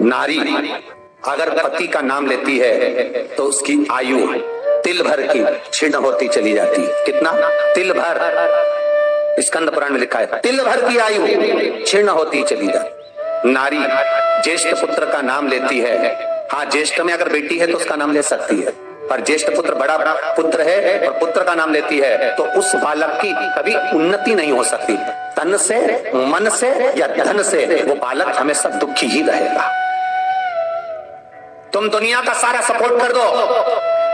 नारी अगर पति का नाम लेती है तो उसकी आयु तिल भर की क्षीण होती चली जाती है। कितना? तिल भर। स्कंद पुराण में लिखा है तिल भर की आयु क्षीण होती चली जाती। नारी ज्येष्ठ पुत्र का नाम लेती है, हाँ ज्येष्ठ में अगर बेटी है तो उसका नाम ले सकती है, पर ज्येष्ठ पुत्र बड़ा पुत्र है और पुत्र का नाम लेती है तो उस बालक की कभी उन्नति नहीं हो सकती। तन से, मन से या धन से वो बालक हमेशा दुखी ही रहेगा। तुम दुनिया का सारा सपोर्ट कर दो,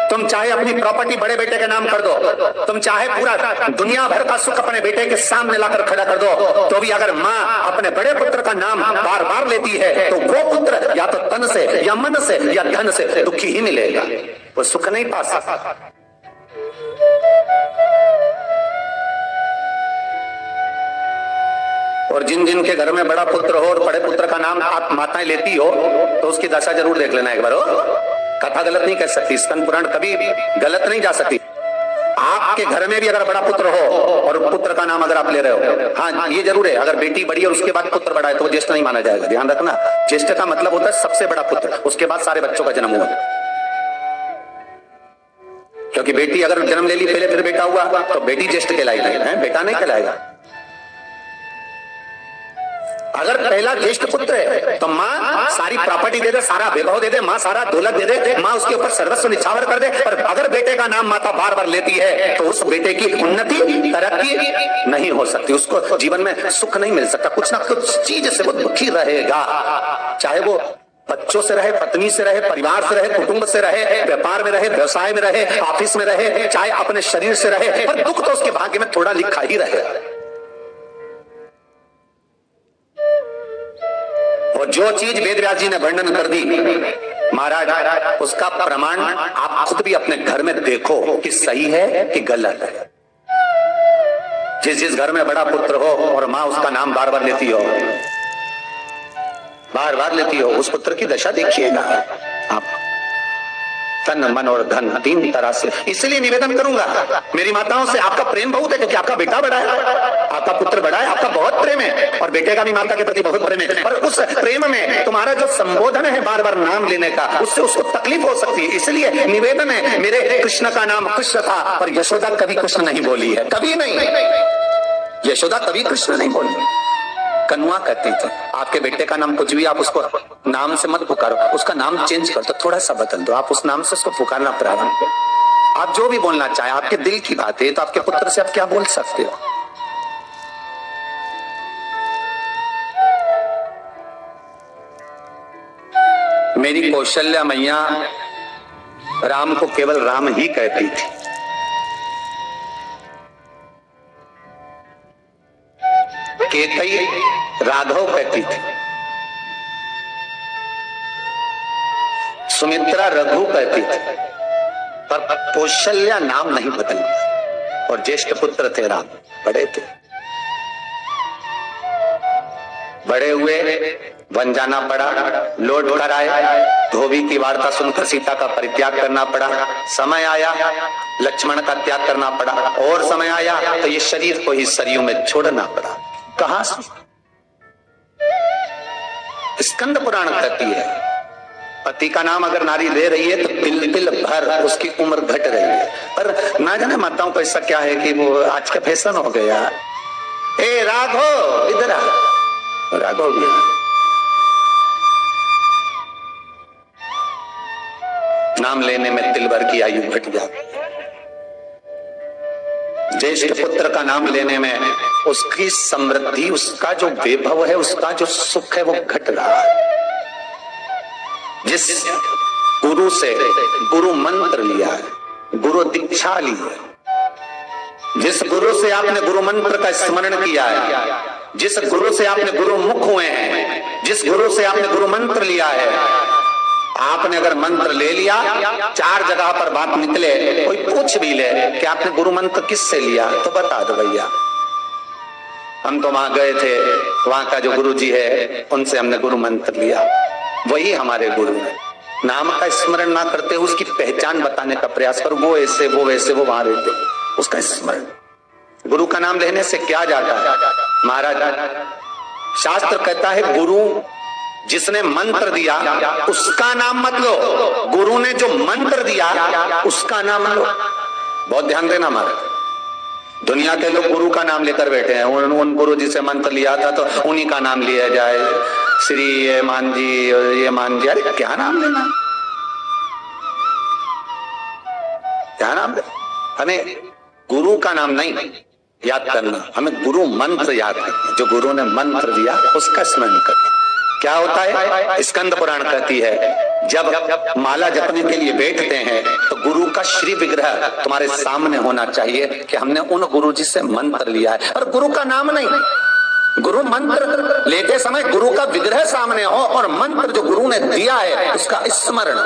तुम चाहे अपनी प्रॉपर्टी बड़े बेटे के नाम कर दो, तुम चाहे पूरा दुनिया भर का सुख अपने बेटे के सामने लाकर खड़ा कर दो, तो भी अगर माँ अपने बड़े पुत्र का नाम बार बार लेती है तो वो पुत्र या तो तन से या मन से या धन से दुखी ही मिलेगा, वो सुख नहीं पा सकता। और जिन जिन के घर में बड़ा पुत्र हो और बड़े पुत्र का नाम आप माताएं लेती हो तो उसकी दशा जरूर देख लेना एक बार। कथा गलत नहीं कह सकती, स्कंद पुराण कभी गलत नहीं जा सकती। आपके घर में भी अगर बड़ा पुत्र हो और पुत्र का नाम अगर आप ले रहे हो, हाँ ये जरूर है, अगर बेटी बड़ी और उसके बाद पुत्र बड़ा है तो वो ज्येष्ठ नहीं माना जाएगा। ध्यान रखना, ज्येष्ठ का मतलब होता है सबसे बड़ा पुत्र, उसके बाद सारे बच्चों का जन्म हुआ। क्योंकि बेटी अगर जन्म ले ली पहले फिर बेटा हुआ तो बेटी ज्येष्ठ कहलाएगी, बेटा नहीं कहलाएगा। अगर पहला ज्येष्ठ पुत्र है तो माँ सारी प्रॉपर्टी दे दे, सारा वैभव दे दे, माँ सारा दौलत दे दे, माँ उसके ऊपर सर्वस्व निछावर कर दे। पर अगर बेटे का नाम माता बार बार लेती है तो उस बेटे की उन्नति तरक्की नहीं हो सकती, उसको जीवन में सुख नहीं मिल सकता, कुछ ना कुछ चीज से वो दुखी रहेगा। चाहे वो बच्चों से रहे, पत्नी से रहे, परिवार से रहे, कुटुंब से रहे, व्यापार में रहे, व्यवसाय में रहे, ऑफिस में रहे, चाहे अपने शरीर से रहे, पर दुख तो उसके भाग्य में थोड़ा लिखा ही रहे। और जो चीज वेद व्यास जी ने वर्णन कर दी महाराज, उसका प्रमाण आप खुद भी अपने घर में देखो कि सही है कि गलत है। जिस जिस घर में बड़ा पुत्र हो और माँ उसका नाम बार बार लेती हो, बार बार लेती हो, उस पुत्र की दशा देखिएगा आप, तन मन और धन तीन तरह से। इसलिए निवेदन करूंगा मेरी माताओं से, आपका प्रेम बहुत है क्योंकि आपका बेटा बड़ा है, आपका पुत्र बड़ा है, आपका बहुत प्रेम है और बेटे का भी माता के प्रति बहुत प्रेम है, पर उस प्रेम में तुम्हारा जो संबोधन है बार बार नाम लेने का, उससे उसको तकलीफ हो सकती है। इसलिए निवेदन है, मेरे कृष्ण का नाम कृष्ण था पर यशोदा कभी कृष्ण नहीं बोली है, कभी नहीं, यशोदा कभी कृष्ण नहीं बोली। कनुआ कहती थी आपके बेटे का नाम कुछ भी आप उसको नाम से मत पुकारो, उसका नाम चेंज कर दो, थोड़ा सा बदल दो, आप उस नाम से उसको पुकारना प्रारंभ करो। आप जो भी बोलना चाहे, आपके दिल की बात है, तो आपके पुत्र से आप क्या बोल सकते हो। मेरी कौशल्या मैया राम को केवल राम ही कहती थी। केतई राघव कहती थी, सुमित्रा रघु कहती थी, पर कौशल्या नाम नहीं बदला। और ज्येष्ठ पुत्र थे राम, बड़े थे, बड़े हुए, वन जाना पड़ा, लौट कर आए, धोबी की वार्ता सुनकर सीता का परित्याग करना पड़ा, समय आया लक्ष्मण का त्याग करना पड़ा, और समय आया तो ये शरीर को ही सरयू में छोड़ना पड़ा। कहां से? स्कंद पुराण कहती है पति का नाम अगर नारी ले रही है तो तिल तिल भर उसकी उम्र घट रही है। पर ना जाने माताओं को ऐसा क्या है कि वो आज का फैशन हो गया, ए राघव इधर आ, राघव भी नाम लेने में तिल भर की आयु घट जाती। ज्येष्ठ पुत्र का नाम लेने में उसकी समृद्धि, उसका जो वैभव है, उसका जो सुख है वो घट रहा है। जिस गुरु से गुरु मंत्र लिया है, गुरु दीक्षा ली है, जिस गुरु से आपने गुरु मंत्र का स्मरण किया है, जिस गुरु से आपने गुरु मुख हुए हैं, जिस गुरु से आपने गुरु मंत्र लिया है, आपने अगर मंत्र ले लिया, चार जगह पर बात निकले, कोई पूछ भी ले कि आपने गुरु मंत्र किससे लिया तो बता दो भैया हम तो वहां गए थे, वहां का जो गुरु जी है उनसे हमने गुरु मंत्र लिया, वही हमारे गुरु है। नाम का स्मरण ना करते उसकी पहचान बताने का प्रयास करो, वो ऐसे वो वैसे वो वहां रहते, उसका स्मरण। गुरु का नाम लेने से क्या जाता है महाराज? शास्त्र कहता है गुरु जिसने मंत्र दिया उसका नाम मत लो, गुरु ने जो मंत्र दिया उसका नाम लो। बहुत ध्यान देना महाराज, दुनिया के लोग गुरु का नाम लेकर बैठे हैं। उन गुरु जी से मंत्र लिया था तो उन्हीं का नाम लिया जाए, श्री ये मान जी। अरे क्या नाम लेना, क्या नाम ले? हमें गुरु का नाम नहीं याद करना, हमें गुरु मंत्र याद करना। जो गुरु ने मंत्र दिया उसका स्मरण करना। क्या होता है, स्कंद पुराण कहती है जब माला जपने के लिए बैठते हैं तो गुरु का श्री विग्रह तुम्हारे सामने होना चाहिए कि हमने उन गुरु जी से मंत्र लिया है, और गुरु का नाम नहीं। गुरु मंत्र लेते समय गुरु का विग्रह सामने हो और मंत्र जो गुरु ने दिया है उसका स्मरण।